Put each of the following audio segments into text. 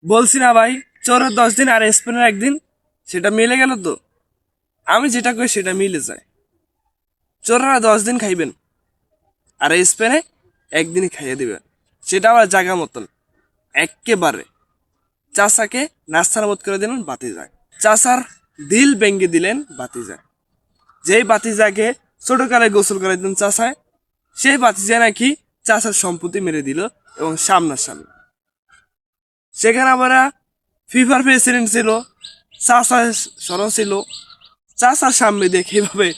বলছি না ভাই, চোরের 10 দিন আর স্পেনের 1 দিন, সেটা মিলে গেল তো। আমি যেটা কই সেটা মিলে যায়। চোরেরা 10 দিন খাইবেন আর স্পেনে 1 দিনই খাইয়ে দিবেন, সেটা আবার জায়গা মতন একেবারে। চাচাকে নাস্তার মত করে দিলেন, বাতি যায়। চাচার দিল ভেঙ্গে দিলেন, বাতি যায়। যেই বাতিজাকে ছোটকালে গোসল করে দিলেন চাচায়, সেই বাতিজা নাকি চাচার সম্পত্তি মেরে দিল এবং সামনাসামনি। সেখানে আবার ফিফার প্রেসিডেন্ট ছিল, চাচা সরো ছিল। চাচার সামনে দেখে এভাবে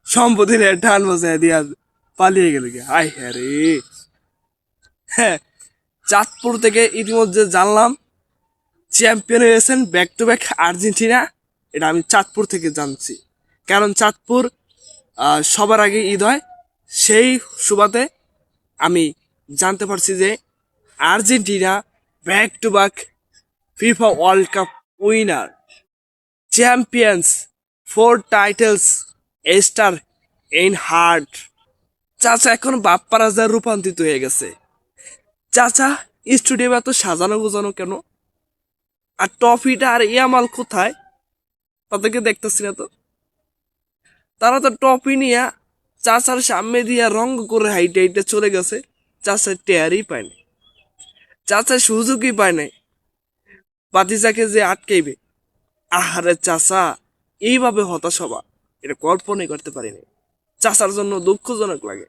সম্পত্তির ঢাল বজায় দিয়া পালিয়ে গেল। হাই হ্যাঁ রে। হ্যাঁ, চাঁদপুর থেকে ইতিমধ্যে জানলাম চ্যাম্পিয়ন হয়েছেন ব্যাক টু ব্যাক আর্জেন্টিনা। এটা আমি চাঁদপুর থেকে জানছি, কারণ চাঁদপুর সবার আগে ঈদ হয়। সেই সুবাদে আমি জানতে পারছি যে Argentina back to back FIFA world cup winner, champions, 4 titles, star in heart. চাচা এখন বাপ্পা রাজার রূপান্তরিত হয়ে গেছে। চাচা স্টুডিয়ামে এত সাজানো গোজানো কেন? আর ট্রফিটা আর ইয়ামাল কোথায়? তাদেরকে দেখতেছি না তো। তারা তো ট্রফি নিয়ে চাচার সামনে দিয়া রঙ করে হাইটে হাইটে চলে গেছে। চাচা টেয়ারই পায়নি, চাচা সুযোগই পায় নাই বাতিজাকে যে আটকাইবে। আহারে চাচা, এইভাবে হতাশ হবা এটা কল্পনাই করতে পারিনি। চাচার জন্য দুঃখজনক লাগে।